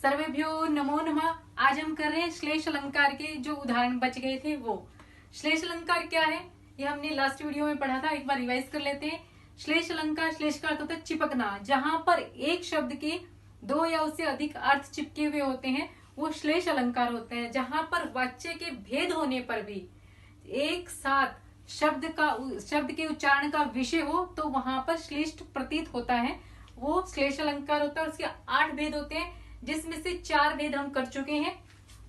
सर्वेभ्यो नमो नमः। आज हम कर रहे हैं श्लेष अलंकार के जो उदाहरण बच गए थे वो। श्लेष अलंकार क्या है ये हमने लास्ट वीडियो में पढ़ा था, एक बार रिवाइज कर लेते हैं। श्लेष अलंकार, श्लेष का अर्थ होता है चिपकना, जहां पर एक शब्द के दो या उससे अधिक अर्थ चिपके हुए होते हैं वो श्लेष अलंकार होते हैं। जहां पर वाच्य के भेद होने पर भी एक साथ शब्द के उच्चारण का विषय हो तो वहां पर श्लिष्ट प्रतीत होता है, वो श्लेष अलंकार होता है। उसके 8 भेद होते हैं जिसमें से 4 भेद हम कर चुके हैं,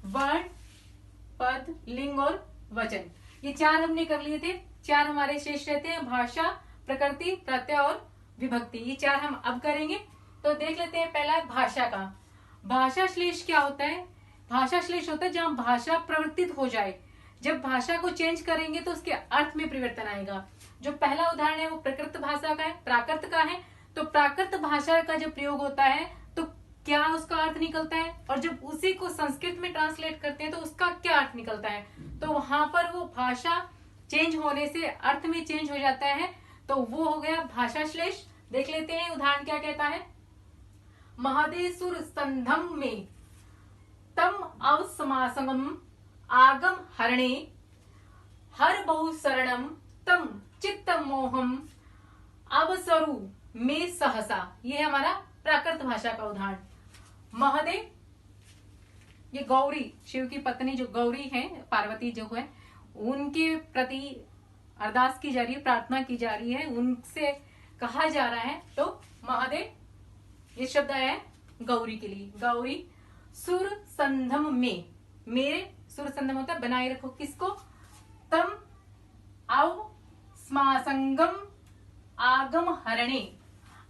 वर्ण, पद, लिंग और वचन। ये 4 हमने कर लिए थे। 4 हमारे शेष रहते हैं, भाषा, प्रकृति, प्रत्यय और विभक्ति। ये 4 हम अब करेंगे। तो देख लेते हैं पहला भाषा का। भाषा श्लेष क्या होता है? भाषा श्लेष होता है जहां भाषा परिवर्तित हो जाए। जब भाषा को चेंज करेंगे तो उसके अर्थ में परिवर्तन आएगा। जो पहला उदाहरण है वो प्रकृत भाषा का है, प्राकृत का है। तो प्राकृत भाषा का जब प्रयोग होता है तो क्या उसका अर्थ निकलता है, और जब उसी को संस्कृत में ट्रांसलेट करते हैं तो उसका क्या अर्थ निकलता है। तो वहां पर वो भाषा चेंज होने से अर्थ में चेंज हो जाता है, तो वो हो गया भाषा श्लेष। देख लेते हैं उदाहरण क्या कहता है। महदेसुर संधम में तम अवसमासंगम आगम हरणे हर बहु शरणम तम चित्त मोहम अवसरु में सहसा। ये हमारा प्राकृत भाषा का उदाहरण। महादेव, ये गौरी, शिव की पत्नी जो गौरी है, पार्वती जो है, उनके प्रति अरदास की जा रही है, प्रार्थना की जा रही है, उनसे कहा जा रहा है। तो महादेव ये शब्द आया है गौरी के लिए। गौरी सुर संधम में, मेरे सुर संधम होता है बनाए रखो किसको, तम अव स्मासंगम आगम हरणे।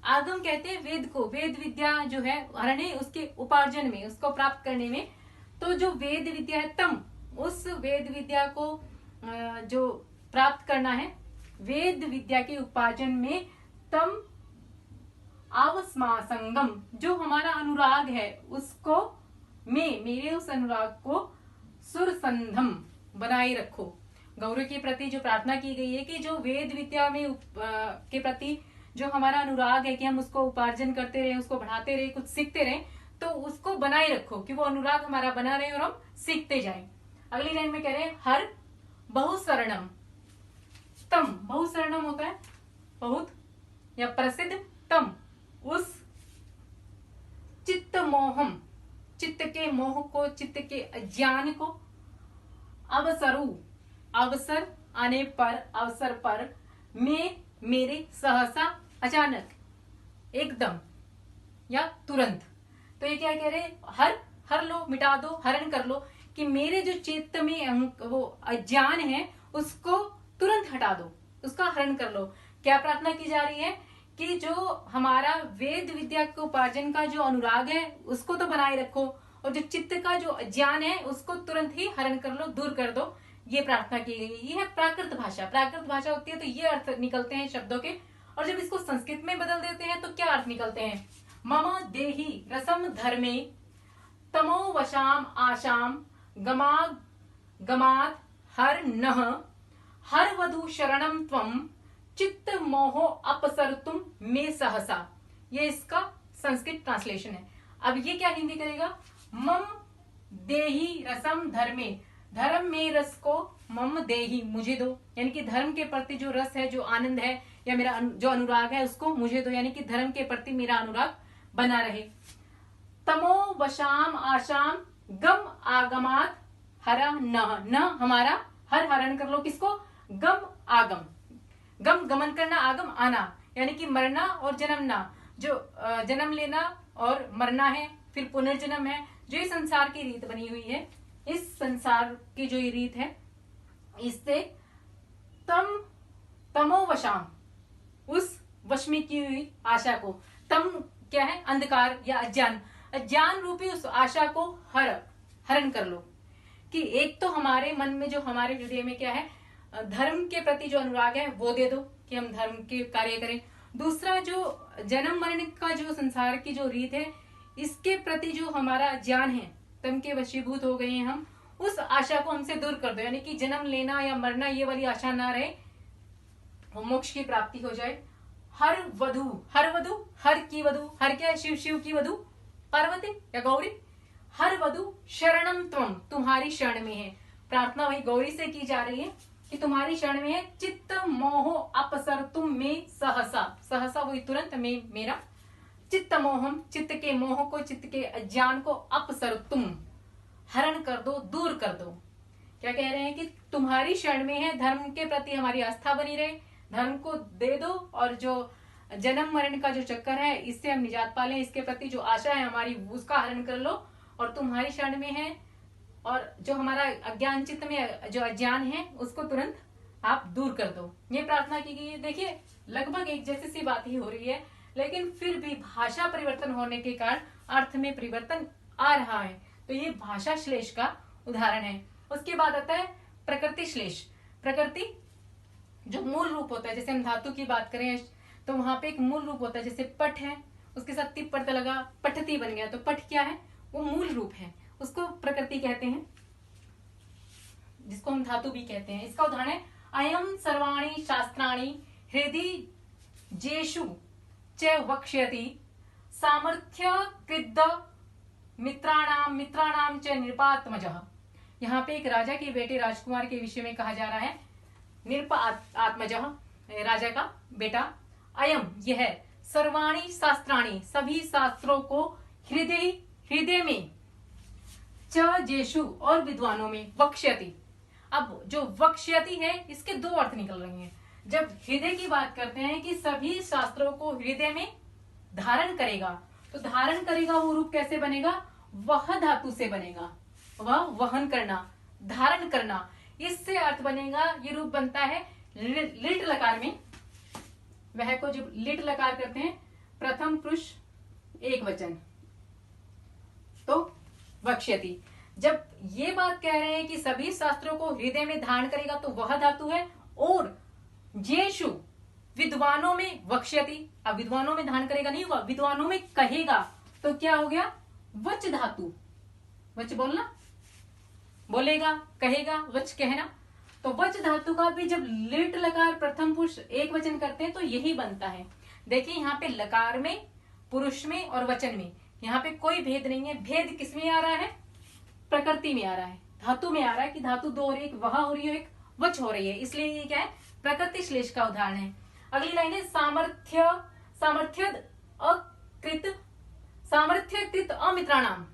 आगम कहते हैं वेद को, वेद विद्या जो है, हरणे उसके उपार्जन में, उसको प्राप्त करने में। तो जो वेद विद्या है तम, उस वेद विद्या को जो प्राप्त करना है, वेद विद्या के उपार्जन में तम अवस्मासंगम, जो हमारा अनुराग है उसको, मेरे उस अनुराग को सुर संधम बनाए रखो। गौरी के प्रति जो प्रार्थना की गई है कि जो वेद विद्या में के प्रति जो हमारा अनुराग है कि हम उसको उपार्जन करते रहे, उसको बढ़ाते रहे, कुछ सीखते रहे, तो उसको बनाए रखो कि वो अनुराग हमारा बना रहे और हम सीखते जाएं। अगली लाइन में कह रहे हैं हर बहुशरणम तम। बहुशरणम होता है बहुत या प्रसिद्ध, तम उस चित्त मोहम, चित्त के मोह को, चित्त के अज्ञान को, अवसरु अवसर आने पर, अवसर पर, में मेरे सहसा अचानक, एकदम या तुरंत। तो ये क्या कह रहे हैं, हर लो, मिटा दो, हरण कर लो, कि मेरे जो चित्त में वो अज्ञान है उसको तुरंत हटा दो, उसका हरण कर लो। क्या प्रार्थना की जा रही है कि जो हमारा वेद विद्या के उपार्जन का जो अनुराग है उसको तो बनाए रखो, और जो चित्त का जो अज्ञान है उसको तुरंत ही हरण कर लो, दूर कर दो। ये प्रार्थना की गई। ये है प्राकृत भाषा। प्राकृत भाषा होती है तो ये अर्थ निकलते हैं शब्दों के, और जब इसको संस्कृत में बदल देते हैं तो क्या अर्थ निकलते हैं। मम देहि रसम धर्मे तमो वशाम आशाम गमात हर नह हर वधु शरणम त्वम चित्त मोहो अपसरतुम में सहसा। ये इसका संस्कृत ट्रांसलेशन है। अब ये क्या हिंदी करेगा, मम देहि रसम धर्मे, धर्म में रस को, मम देहि मुझे दो, यानी कि धर्म के प्रति जो रस है, जो आनंद है, या मेरा जो अनुराग है उसको मुझे दो, यानी कि धर्म के प्रति मेरा अनुराग बना रहे। तमो वशाम आशाम गम आगमात हरा न हमारा हर हरण कर लो किसको, गम आगम, गम गमन करना, आगम आना, यानी कि मरना और जन्मना, जो जन्म लेना और मरना है, फिर पुनर्जन्म है, जो ये संसार की रीत बनी हुई है, इस संसार की जो ये रीत है, इससे तमो वशाम, उस वश में की हुई आशा को, तम क्या है, अंधकार या अज्ञान रूपी उस आशा को हरण कर लो। कि एक तो हमारे मन में, जो हमारे हृदय में क्या है, धर्म के प्रति जो अनुराग है वो दे दो कि हम धर्म के कार्य करें। दूसरा जो जन्म मरण का जो संसार की जो रीत है, इसके प्रति जो हमारा ज्ञान है, तम के वशीभूत हो गए हैं हम, उस आशा को हमसे दूर कर दो, यानी कि जन्म लेना या मरना ये वाली आशा ना रहे, मोक्ष की प्राप्ति हो जाए। हर वधु, हर की वधु, हर क्या है, शिव की वधु पार्वती या गौरी, हर वधु शरणम त्वम, तुम्हारी शरण में है। प्रार्थना वही गौरी से की जा रही है कि तुम्हारी शरण में है। चित्त मोह अपसर तुम में सहसा, सहसा वही तुरंत, में मेरा। चित्त मोहम, चित्त के मोह को, चित्त के अज्ञान को, अपसर तुम, हरण कर दो, दूर कर दो। क्या कह रहे हैं कि तुम्हारी शरण में है, धर्म के प्रति हमारी आस्था बनी रहे, धर्म को दे दो, और जो जन्म मरण का जो चक्कर है इससे हम निजात पालें, इसके प्रति जो आशा है हमारी उसका हरण कर लो, और तुम्हारी शरण में है, और जो हमारा अज्ञान चित्त में जो अज्ञान है उसको तुरंत आप दूर कर दो। ये प्रार्थना की गई है। देखिए लगभग एक जैसी सी बात ही हो रही है, लेकिन फिर भी भाषा परिवर्तन होने के कारण अर्थ में परिवर्तन आ रहा है। तो ये भाषा श्लेष का उदाहरण है। उसके बाद आता है प्रकृति श्लेष। प्रकृति जो मूल रूप होता है, जैसे हम धातु की बात करें तो वहां पे एक मूल रूप होता है, जैसे पठ है, उसके साथ टिप पड़ता लगा, पठती बन गया, तो पठ क्या है, वो मूल रूप है, उसको प्रकृति कहते हैं, जिसको हम धातु भी कहते हैं। इसका उदाहरण है अयम सर्वाणि शास्त्राणि हृदि जेषु च वक्ष्यति सामर्थ्य कृद्ध मित्राणाम च निरपात्मजः। यहाँ पे एक राजा के बेटे राजकुमार के विषय में कहा जा रहा है। निरपात्मजः राजा का बेटा, अयम यह, सर्वाणि शास्त्राणि सभी शास्त्रों को, हृदय में, च जेषु और विद्वानों में, वक्ष्यति। अब जो वक्ष्यति है इसके दो अर्थ निकल रहे हैं। जब हृदय की बात करते हैं कि सभी शास्त्रों को हृदय में धारण करेगा, तो धारण करेगा वो रूप कैसे बनेगा, वह धातु से बनेगा, वह वहन करना, धारण करना, इससे अर्थ बनेगा। ये रूप बनता है लिट लकार में, वह को जब लिट लकार करते हैं प्रथम पुरुष एक वचन, तो वक्ष्यति। जब ये बात कह रहे हैं कि सभी शास्त्रों को हृदय में धारण करेगा तो वह धातु है, और जेषु विद्वानों में वक्ष्यति। अब विद्वानों में धारण करेगा नहीं हुआ, विद्वानों में कहेगा, तो क्या हो गया, वच धातु। वच बोलना, बोलेगा, कहेगा, वच कहना। तो वच धातु का भी जब लिट लकार प्रथम पुरुष एक वचन करते हैं तो यही बनता है। देखिए यहाँ पे लकार में, पुरुष में और वचन में, यहाँ पे कोई भेद नहीं है। भेद किसमें आ रहा है, प्रकृति में आ रहा है, धातु में आ रहा है कि धातु दो हो रही है, एक वह हो रही है, एक वच हो रही है, इसलिए ये क्या है, प्रकृति श्लेष का उदाहरण है। अगली लाइन है सामर्थ्यकृत अमित्राणाम,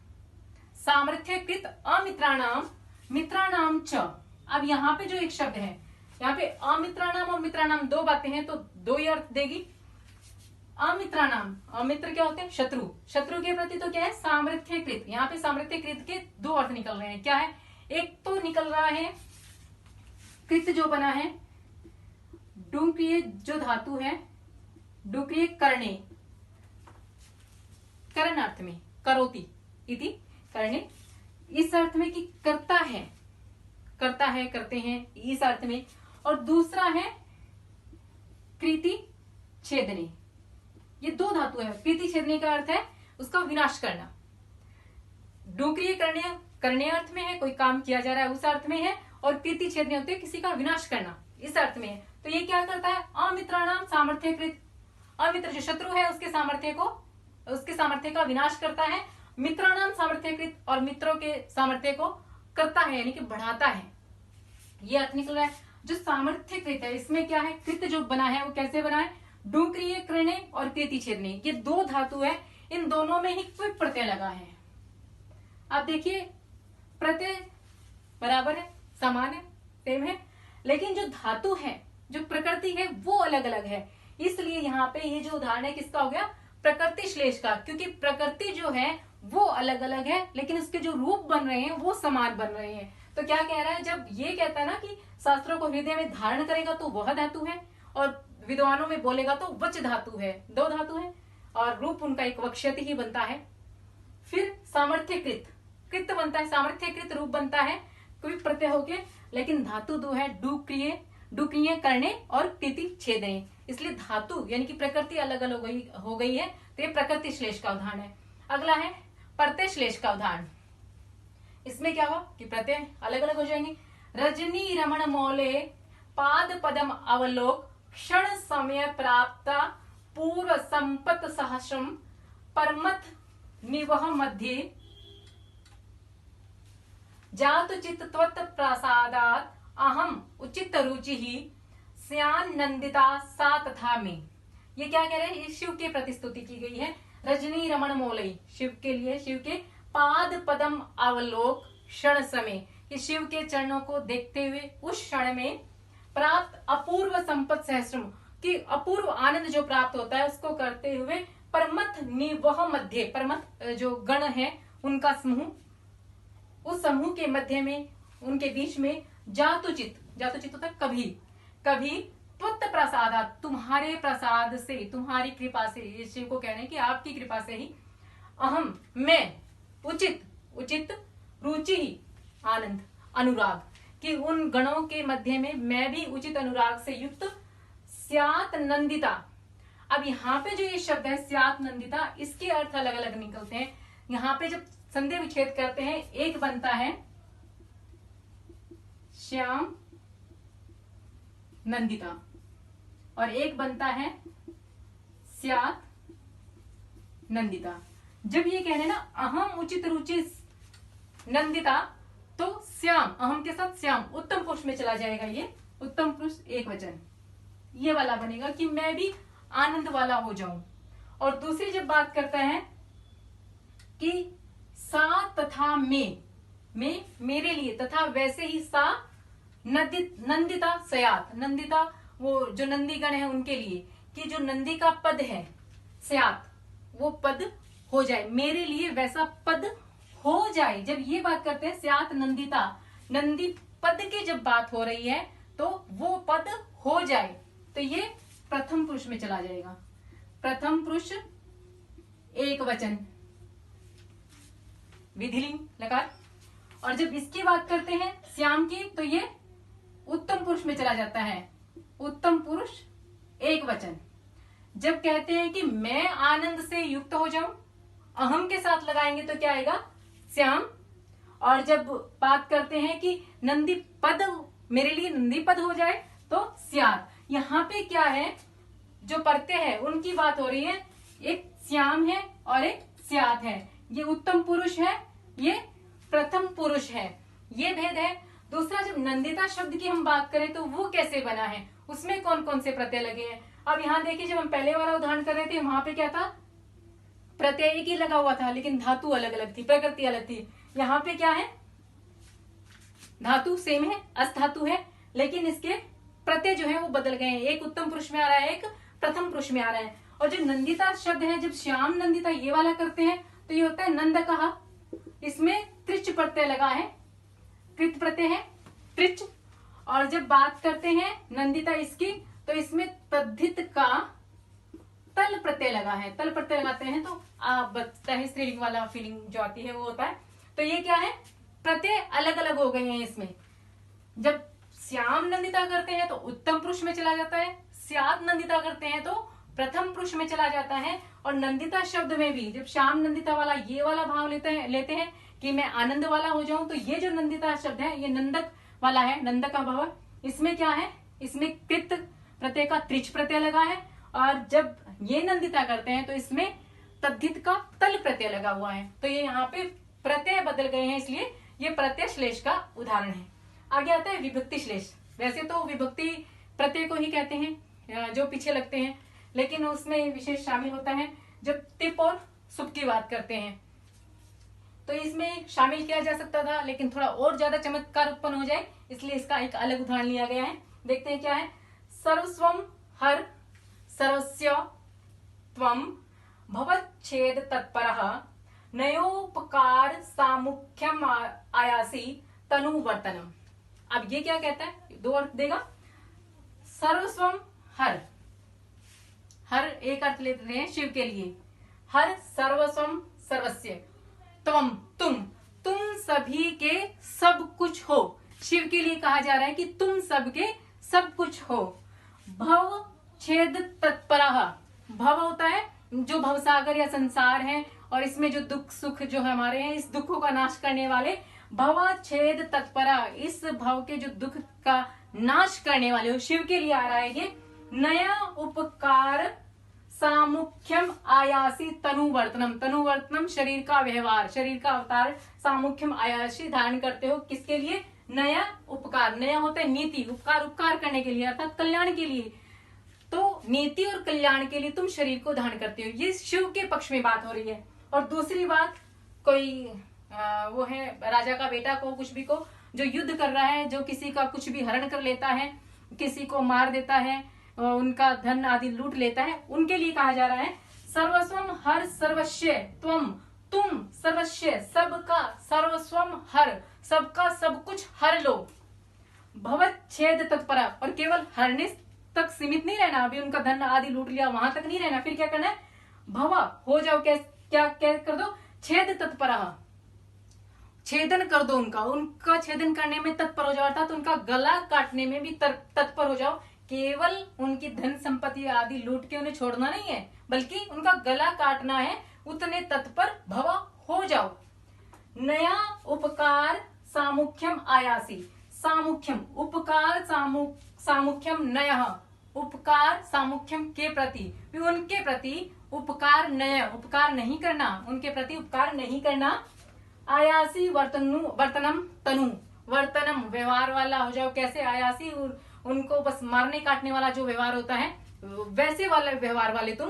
सामर्थ्यकृत अमित्राणाम, मित्राणाम च। अब यहाँ पे जो एक शब्द है, यहाँ पे अमित्राणाम और मित्राणाम दो बातें हैं, तो दो ही अर्थ देगी। अमित्राणाम, अमित्र क्या होते हैं, शत्रु, शत्रु के प्रति तो क्या है, सामर्थ्यकृत। यहाँ पे सामर्थ्यकृत के दो अर्थ निकल रहे हैं। क्या है, एक तो निकल रहा है कृत जो बना है, डुक्रिय जो धातु है, डुक्रिय करणे, करण अर्थ में, करोति इति करणे, इस अर्थ में कि करता है, करता है, करते हैं, इस अर्थ में। और दूसरा है कृति छेदने, ये दो धातु है। कृति छेदने का अर्थ है उसका विनाश करना। डुक्रिय करणे, करने अर्थ में है, कोई काम किया जा रहा है उस अर्थ में है, और कृति छेदने होते हैं किसी का विनाश करना, इस अर्थ में है। तो ये क्या करता है, अमित्राणाम सामर्थ्यकृत, अमित्र जो शत्रु है उसके सामर्थ्य को, उसके सामर्थ्य का विनाश करता है। मित्राणाम सामर्थ्यकृत, और मित्रों के सामर्थ्य को करता है, यानी कि बढ़ाता है, ये अर्थ निकल रहा है। जो सामर्थ्यकृत है इसमें क्या है, कृत जो बना है वो कैसे बना है, डुक्रिय करणे और कृति छेदने, ये दो धातु है, इन दोनों में ही क्विप प्रत्यय लगा है। अब देखिए प्रत्यय बराबर है, समान है, सेम है, लेकिन जो धातु है, जो प्रकृति है वो अलग अलग है। इसलिए यहाँ पे ये जो उदाहरण है किसका हो गया, प्रकृति श्लेष का, क्योंकि प्रकृति जो है वो अलग अलग है, लेकिन उसके जो रूप बन रहे हैं वो समान बन रहे हैं। तो क्या कह रहा है, जब ये कहता है ना कि शास्त्रों को हृदय में धारण करेगा तो वह धातु है, और विद्वानों में बोलेगा तो वच धातु है, दो धातु है, और रूप उनका एक वक्ष्यति ही बनता है। फिर सामर्थ्यकृत, कृत बनता है, सामर्थ्यकृत रूप बनता है क्विप प्रत्यय होके, लेकिन धातु दो है, डुक्रिय करणे और कृति छेदने, इसलिए धातु यानी कि प्रकृति अलग अलग हो गई है। तो ये प्रकृति श्लेष का उदाहरण है। अगला है प्रत्यय श्लेष का उदाहरण। इसमें क्या हुआ कि प्रत्यय अलग अलग हो जाएंगे। रजनी रमण मौले पाद पदम अवलोक क्षण समय प्राप्त पूर्व संपत सहस्रम परमथ निवह मध्य जातु चित्त त्वत् प्रसादात अहम उचित रुचि ही स्यान नंदिता सा तथा में। ये क्या कह रहे हैं? ये शिव के प्रति स्तुति की गई है। रजनी रमण मोलई, शिव के लिए, शिव के पाद पदम अवलोक क्षण समय, कि शिव के चरणों को देखते हुए उस क्षण में प्राप्त अपूर्व संपत सहस्रम, कि अपूर्व आनंद जो प्राप्त होता है उसको करते हुए परमथ निवह मध्य, परमथ जो गण है उनका समूह, उस समूह के मध्य में, उनके बीच में जातुचित, जातुचित होता है कभी, कभी त्वत्त प्रसादात, तुम्हारे प्रसाद से, तुम्हारी कृपा से, ये शिव को कह रहे हैं कि आपकी कृपा से ही अहम, मैं, उचित, उचित रुचि ही, आनंद, अनुराग, कि उन गणों के मध्य में मैं भी उचित अनुराग से युक्त स्यात नंदिता। अब यहाँ पे जो ये शब्द है स्यात नंदिता, इसके अर्थ अलग अलग निकलते हैं। यहाँ पे जब संधि विच्छेद करते हैं, एक बनता है श्याम नंदिता और एक बनता है स्यात नंदिता। जब ये कह रहे हैं ना अहम उचित रुचि नंदिता, तो श्याम, अहम के साथ श्याम उत्तम पुरुष में चला जाएगा। ये उत्तम पुरुष एक वचन, ये वाला बनेगा कि मैं भी आनंद वाला हो जाऊं। और दूसरी जब बात करता है कि सा तथा में मेरे लिए, तथा वैसे ही सा नंदिता सयात, नंदिता वो जो नंदीगण है उनके लिए, कि जो नंदी का पद है सयात, वो पद हो जाए, मेरे लिए वैसा पद हो जाए। जब ये बात करते हैं स्यात नंदिता, नंदी पद की जब बात हो रही है तो वो पद हो जाए, तो ये प्रथम पुरुष में चला जाएगा। प्रथम पुरुष एक वचन, विधिलिंग लकार। और जब इसकी बात करते हैं श्याम की, तो ये उत्तम पुरुष में चला जाता है। उत्तम पुरुष एक वचन। जब कहते हैं कि मैं आनंद से युक्त हो जाऊं, अहम के साथ लगाएंगे तो क्या आएगा? श्याम। और जब बात करते हैं कि नंदी पद, मेरे लिए नंदी पद हो जाए, तो स्यात। यहाँ पे क्या है, जो प्रत्यय है उनकी बात हो रही है, एक श्याम है और एक स्यात है। ये उत्तम पुरुष है, ये प्रथम पुरुष है, ये भेद है। दूसरा, जब नंदिता शब्द की हम बात करें तो वो कैसे बना है, उसमें कौन कौन से प्रत्यय लगे हैं। अब यहाँ देखिए, जब हम पहले वाला उदाहरण कर रहे थे वहां पे क्या था, प्रत्यय एक ही लगा हुआ था लेकिन धातु अलग अलग थी, प्रकृति अलग थी। यहाँ पे क्या है, धातु सेम है, अस धातु है, लेकिन इसके प्रत्यय जो है वो बदल गए हैं। एक उत्तम पुरुष में आ रहा है, एक प्रथम पुरुष में आ रहा है। और जो नंदिता शब्द है, जब श्याम नंदिता ये वाला करते हैं तो ये होता है नंद कहा, इसमें त्रिच प्रत्यय लगा है, कृत प्रत्यय है त्रिच। और जब बात करते हैं नंदिता इसकी, तो इसमें तद्धित का तल प्रत्यय लगा है। तल प्रत्यय लगाते हैं तो बचता है स्त्रीलिंग वाला फीलिंग जो आती है वो होता है। तो ये क्या है, प्रत्यय अलग अलग हो गए हैं इसमें। जब श्याम नंदिता करते हैं तो उत्तम पुरुष में चला जाता है, स्यात नंदिता करते हैं तो प्रथम पुरुष में चला जाता है। और नंदिता शब्द में भी जब श्याम नंदिता वाला ये वाला भाव लेते हैं कि मैं आनंद वाला हो जाऊं, तो ये जो नंदिता शब्द है ये नंदक वाला है, नंदक का भाव। इसमें क्या है, इसमें कृत प्रत्यय का त्रिच प्रत्यय लगा है। और जब ये नंदिता करते हैं तो इसमें तद्धित का तल प्रत्यय लगा हुआ है। तो ये यहाँ पे प्रत्यय बदल गए हैं, इसलिए ये प्रत्यय श्लेष का उदाहरण है। आगे आता है विभक्ति श्लेष। वैसे तो विभक्ति प्रत्यय को ही कहते हैं जो पीछे लगते हैं, लेकिन उसमें विशेष शामिल होता है जब तिप और सुप की बात करते हैं, तो इसमें शामिल किया जा सकता था, लेकिन थोड़ा और ज्यादा चमत्कार उत्पन्न हो जाए इसलिए इसका एक अलग उदाहरण लिया गया है। देखते हैं क्या है। सर्वस्वम हर सर्वस्य त्वम भवच्छेद तत्परः नयोपकार सामुख्यम आयासी तनुवर्तनम। अब ये क्या कहता है, दो अर्थ देगा। सर्वस्वम हर, हर एक अर्थ लेते हैं शिव के लिए, हर सर्वस्वम सर्वस्य, त्वम तुम सभी के सब कुछ हो। शिव के लिए कहा जा रहा है कि तुम सबके सब कुछ हो। भव छेद तत्परः, भव होता है जो भवसागर या संसार है, और इसमें जो दुख सुख जो हमारे हैं, इस दुखों का नाश करने वाले भव छेद तत्परा, इस भव के जो दुख का नाश करने वाले हो, शिव के लिए आ रहा है ये। नया उपकार सामुख्यम आयासी तनुवर्तनम, तनुवर्तनम शरीर का व्यवहार, शरीर का अवतार, सामुख्यम आयासी धारण करते हो किसके लिए? नया उपकार, नया होता है नीति, उपकार उपकार करने के लिए अर्थात कल्याण के लिए, तो नीति और कल्याण के लिए तुम शरीर को धारण करते हो। ये शिव के पक्ष में बात हो रही है। और दूसरी बात, कोई वो है राजा का बेटा को, कुछ भी को, जो युद्ध कर रहा है, जो किसी का कुछ भी हरण कर लेता है, किसी को मार देता है, उनका धन आदि लूट लेता है, उनके लिए कहा जा रहा है सर्वस्वम हर सर्वस्व त्वम, तुम सर्वस्व, सबका, सर्वस्वम हर, सबका सब कुछ हर लो, भवत छेद तत्पर, और केवल हरने तक सीमित नहीं रहना, अभी उनका धन आदि लूट लिया वहां तक नहीं रहना, फिर क्या करना है? भवा हो जाओ, क्या कर दो? छेद तत्पर, छेदन कर दो उनका छेदन करने में तत्पर हो जाओ, अर्थात उनका गला काटने में भी तत्पर हो जाओ। केवल उनकी धन संपत्ति आदि लूट के उन्हें छोड़ना नहीं है, बल्कि उनका गला काटना है, उतने तत्पर भवा हो जाओ। नया उपकार सामुख्यम आयासी, सामुख्यम उपकार, सामुख्यम नया उपकार, सामुख्यम के प्रति, उनके प्रति उपकार, नया उपकार नहीं करना, उनके प्रति उपकार नहीं करना। आयासी वर्तनम तनु, वर्तनम व्यवहार वाला हो जाओ। कैसे? आयासी, उनको बस मारने काटने वाला जो व्यवहार होता है वैसे वाले व्यवहार वाले तुम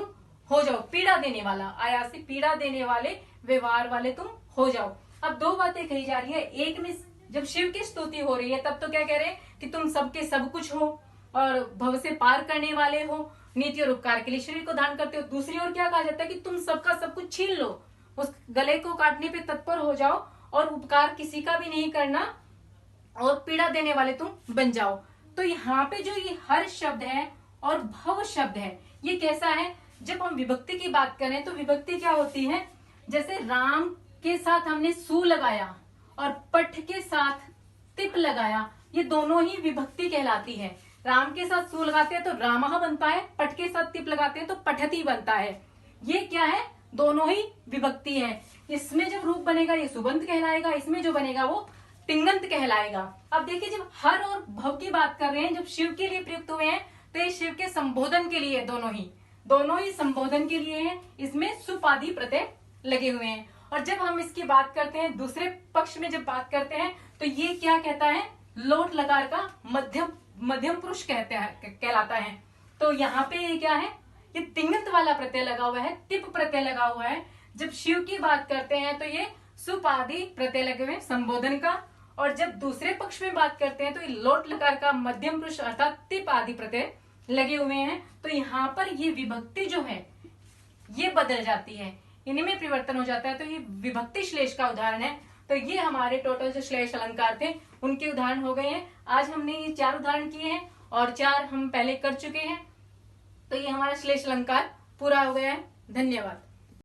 हो जाओ, पीड़ा देने वाला, आयासी पीड़ा देने वाले व्यवहार वाले तुम हो जाओ। अब दो बातें कही जा रही है, एक में जब शिव की स्तुति हो रही है तब तो क्या कह रहे हैं कि तुम सबके सब कुछ हो और भव से पार करने वाले हो, नीति और उपकार के लिए शरीर को धारण करते हो। दूसरी ओर क्या कहा जाता है कि तुम सबका सब कुछ छीन लो, उस गले को काटने पे तत्पर हो जाओ और उपकार किसी का भी नहीं करना और पीड़ा देने वाले तुम बन जाओ। तो यहाँ पे जो ये हर शब्द है और भव शब्द है, ये कैसा है? जब हम विभक्ति की बात करें तो विभक्ति क्या होती है? जैसे राम के साथ हमने सु लगाया और पठ के साथ तिप लगाया, ये दोनों ही विभक्ति कहलाती है। राम के साथ सु लगाते हैं तो रामः बनता है, पठ के साथ तिप लगाते हैं तो पठती बनता है। ये क्या है? दोनों ही विभक्ति है। इसमें जब रूप बनेगा ये सुबंत कहलाएगा, इसमें जो बनेगा वो तिंगंत कहलाएगा। अब देखिए, जब हर और भव की बात कर रहे हैं, जब शिव के लिए प्रयुक्त हुए हैं तो ये शिव के संबोधन के लिए, दोनों ही संबोधन के लिए हैं। इसमें सुपादी प्रत्यय लगे हुए हैं। और जब हम इसकी बात करते हैं, दूसरे पक्ष में जब बात करते हैं तो ये क्या कहता है? लोट लकार का मध्यम पुरुष कहलाता है। तो यहाँ पे ये क्या है? ये तिंगंत वाला प्रत्यय लगा हुआ है, तिप प्रत्यय लगा हुआ है। जब शिव की बात करते हैं तो ये सुपादी प्रत्यय लगे हुए हैं संबोधन का, और जब दूसरे पक्ष में बात करते हैं तो ये लोट लकार का मध्यम पुरुष अर्थात तिप आदि प्रत्यय लगे हुए हैं। तो यहाँ पर ये विभक्ति जो है ये बदल जाती है, इन्हीं में परिवर्तन हो जाता है। तो ये विभक्ति श्लेष का उदाहरण है। तो ये हमारे टोटल जो श्लेष अलंकार थे उनके उदाहरण हो गए हैं। आज हमने ये 4 उदाहरण किए हैं और 4 हम पहले कर चुके हैं। तो ये हमारा श्लेष अलंकार पूरा हो गया है। धन्यवाद।